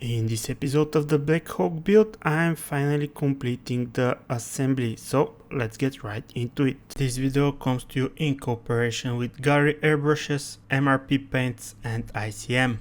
In this episode of the Black Hawk build, I am finally completing the assembly, so let's get right into it. This video comes to you in cooperation with Gary Airbrushes, MRP Paints and ICM.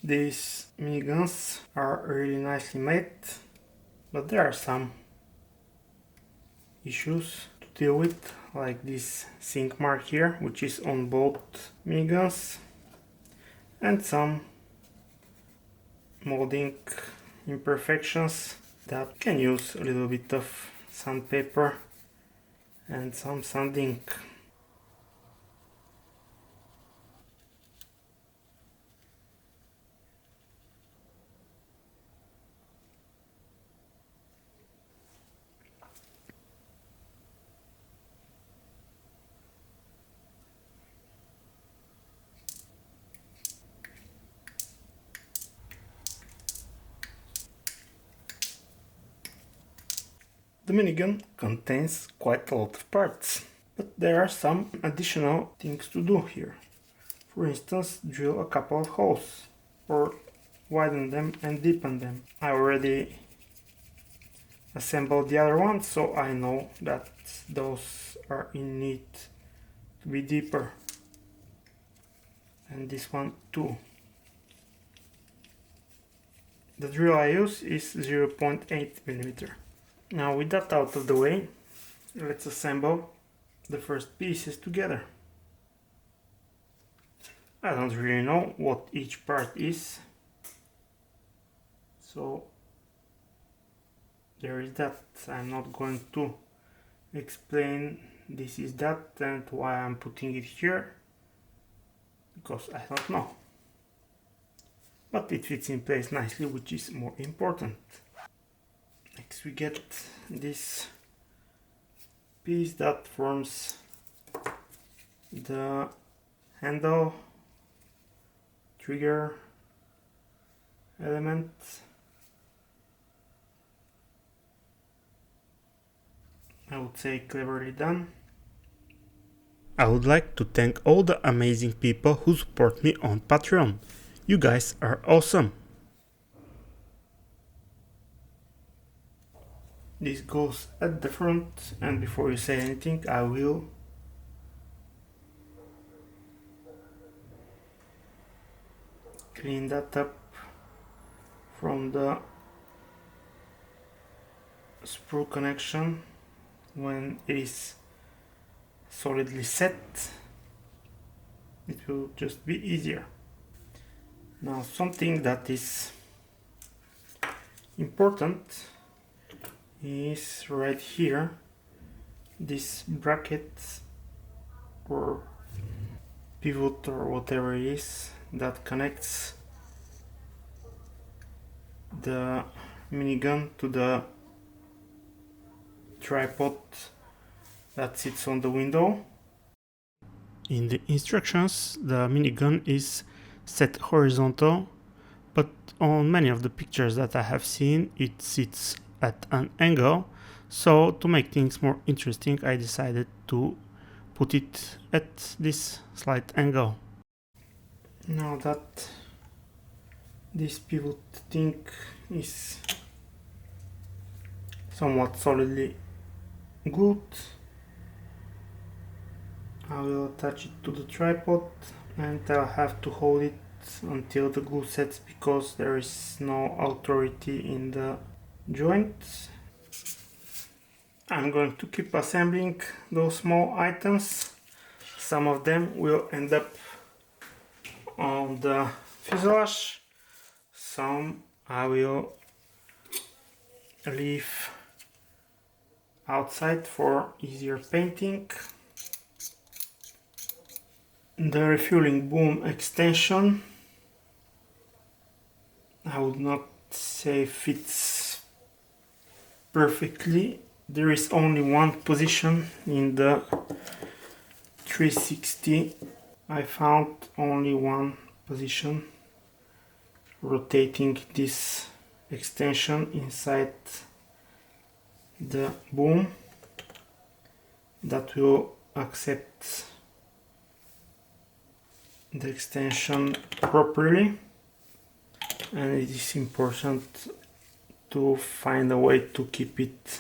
These miniguns are really nicely made, but there are some issues to deal with, like this sink mark here, which is on both miniguns, and some molding imperfections that can use a little bit of sandpaper and some sanding. The minigun contains quite a lot of parts, but there are some additional things to do here. For instance, drill a couple of holes, or widen them and deepen them. I already assembled the other ones, so I know that those are in need to be deeper. And this one too. The drill I use is 0.8mm. Now with that out of the way, let's assemble the first pieces together. I don't really know what each part is, so there is that. I'm not going to explain this is that and why I'm putting it here, because I don't know. But it fits in place nicely, which is more important. Next we get this piece that forms the handle trigger element. I would say cleverly done. I would like to thank all the amazing people who support me on Patreon. You guys are awesome. This goes at the front, and before you say anything, I will clean that up from the sprue connection. When it is solidly set, it will just be easier. Now, something that is important is right here, this bracket or pivot or whatever it is that connects the minigun to the tripod that sits on the window. In the instructions, the minigun is set horizontal, but on many of the pictures that I have seen, it sits at an angle. So to make things more interesting, I decided to put it at this slight angle. Now that this pivot thing is somewhat solidly glued, I will attach it to the tripod, and I'll have to hold it until the glue sets because there is no authority in the joint. I'm going to keep assembling those small items. Some of them will end up on the fuselage, some I will leave outside for easier painting. The refueling boom extension, I would not say fits perfectly. There is only one position in the 360. I found only one position rotating this extension inside the boom that will accept the extension properly. and it is important to find a way to keep it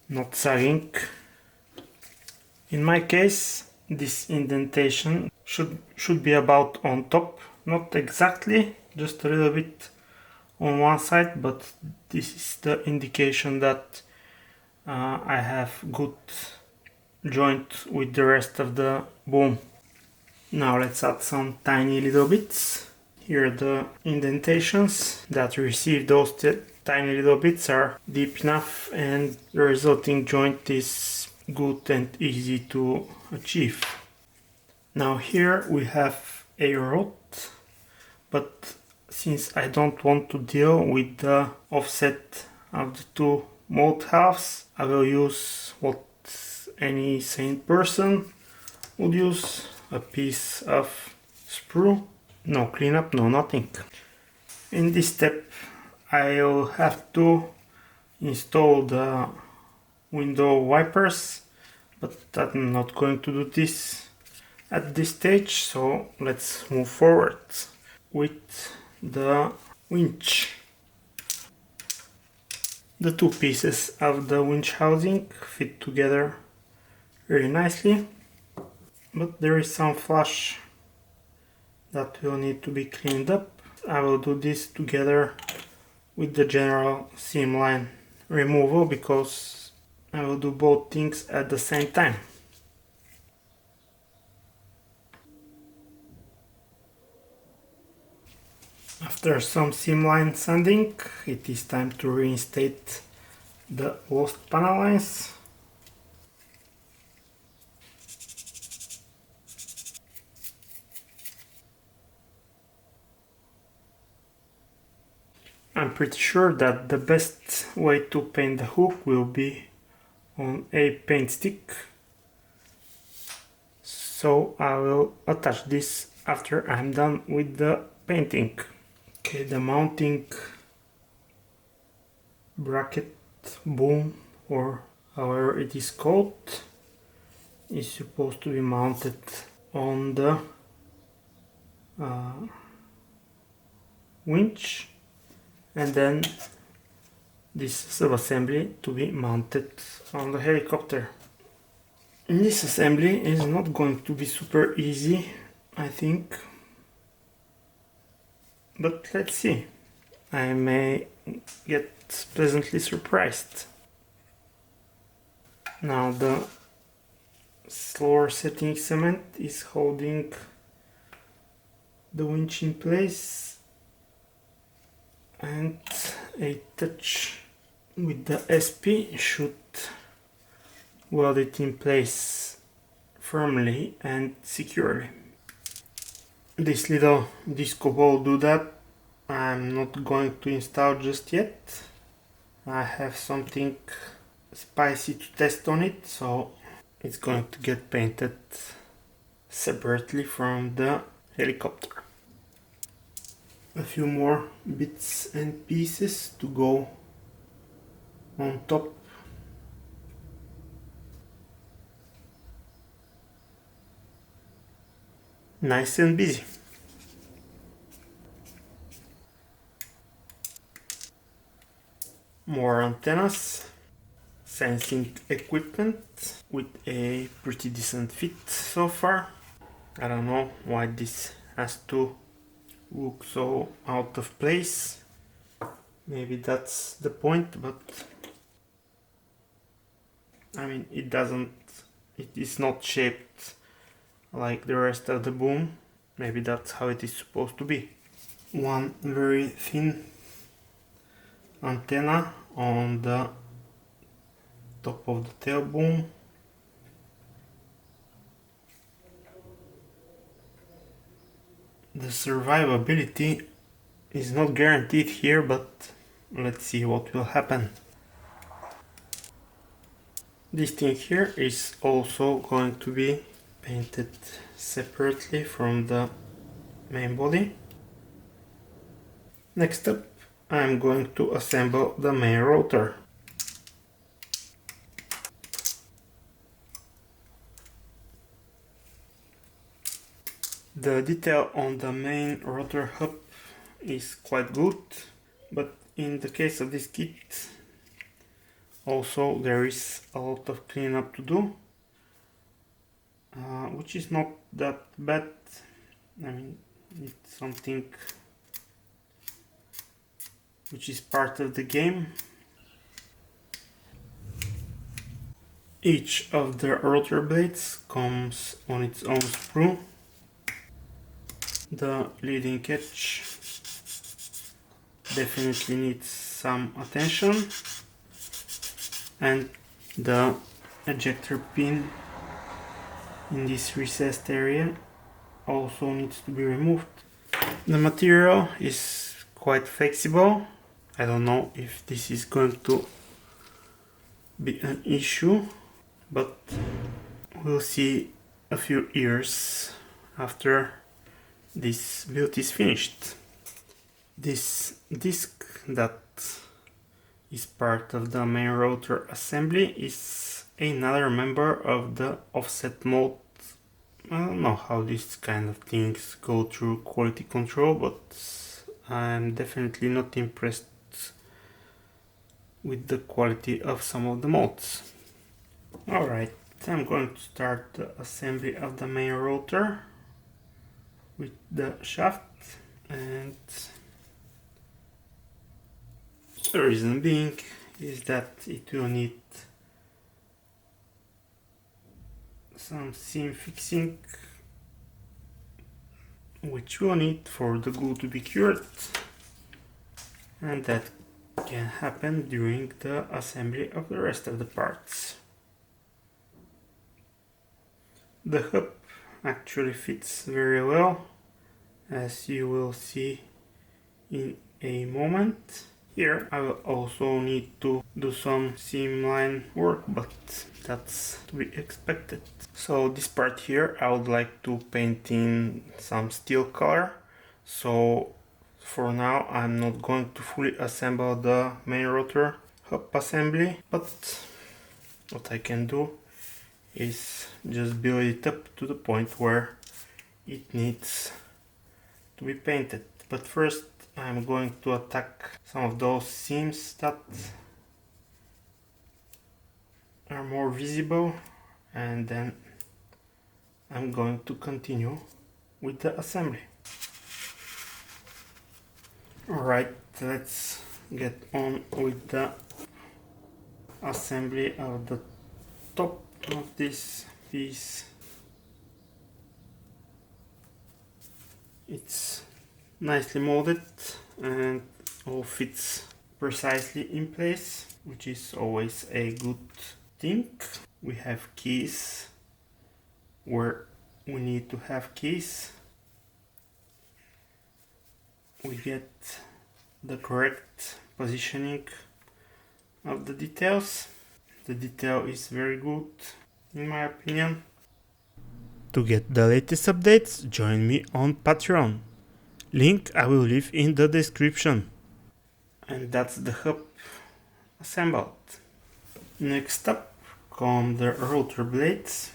not sagging. In my case, this indentation should be about on top, not exactly, just a little bit on one side, but this is the indication that I have good joint with the rest of the boom. Now let's add some tiny little bits. Here the indentations that receive those tiny little bits are deep enough, and the resulting joint is good and easy to achieve. Now here we have a rod, but since I don't want to deal with the offset of the two mold halves, I will use what any sane person would use, a piece of sprue. No cleanup, no nothing. In this step I'll have to install the window wipers, but I'm not going to do this at this stage, so let's move forward with the winch. The two pieces of the winch housing fit together very nicely, but there is some flush that will need to be cleaned up. I will do this together with the general seam line removal because I will do both things at the same time. After some seam line sanding, it is time to reinstate the lost panel lines. I'm pretty sure that the best way to paint the hook will be on a paint stick, so I will attach this after I'm done with the painting. Okay, the mounting bracket boom, or however it is called, is supposed to be mounted on the winch, and then this sub-assembly to be mounted on the helicopter. This assembly is not going to be super easy, I think, but let's see. I may get pleasantly surprised. Now the slower setting cement is holding the winch in place, and a touch with the SP should weld it in place firmly and securely. This little disco ball doodad I'm not going to install just yet. I have something spicy to test on it, so it's going to get painted separately from the helicopter. A few more bits and pieces to go on top. Nice and busy. More antennas, sensing equipment with a pretty decent fit so far. I don't know why this has to look so out of place. Maybe that's the point, but I mean, it is not shaped like the rest of the boom. Maybe that's how it is supposed to be. One very thin antenna on the top of the tail boom. The survivability is not guaranteed here, but let's see what will happen. This thing here is also going to be painted separately from the main body. Next up, I'm going to assemble the main rotor. The detail on the main rotor hub is quite good, but in the case of this kit also there is a lot of cleanup to do, which is not that bad. I mean, it's something which is part of the game. Each of the rotor blades comes on its own sprue. The leading edge definitely needs some attention, and the ejector pin in this recessed area also needs to be removed. The material is quite flexible. I don't know if this is going to be an issue, but we'll see a few years after this build is finished. This disc that is part of the main rotor assembly is another member of the offset mold. I don't know how these kind of things go through quality control, but I'm definitely not impressed with the quality of some of the molds. Alright, I'm going to start the assembly of the main rotor with the shaft, and the reason being is that it will need some seam fixing, which we'll need for the glue to be cured, and that can happen during the assembly of the rest of the parts. The hub actually fits very well, as you will see in a moment. Here I will also need to do some seam line work, but that's to be expected. So this part here I would like to paint in some steel color, so for now I'm not going to fully assemble the main rotor hub assembly, but what I can do is just build it up to the point where it needs to be painted. But first I'm going to attack some of those seams that are more visible, and then I'm going to continue with the assembly. Alright, let's get on with the assembly of the top of this piece. It's nicely molded and all fits precisely in place, which is always a good thing. We have keys where we need to have keys. We get the correct positioning of the details. The detail is very good in my opinion. To get the latest updates, join me on Patreon. Link I will leave in the description. And that's the hub assembled. Next up come the rotor blades.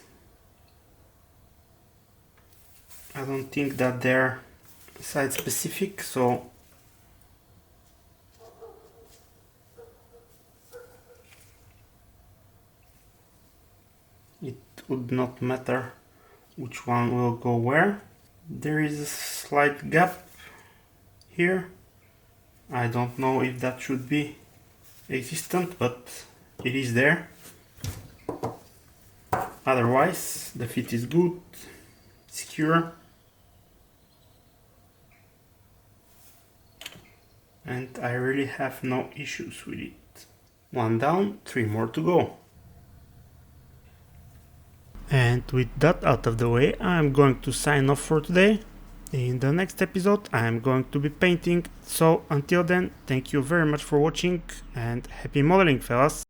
I don't think that they're site specific, so it would not matter which one will go where. There is a slight gap here. I don't know if that should be existent, but it is there. Otherwise the fit is good, secure, and I really have no issues with it. One down, 3 more to go. And with that out of the way, I'm going to sign off for today. In the next episode I'm going to be painting, so until then, thank you very much for watching and happy modeling, fellas!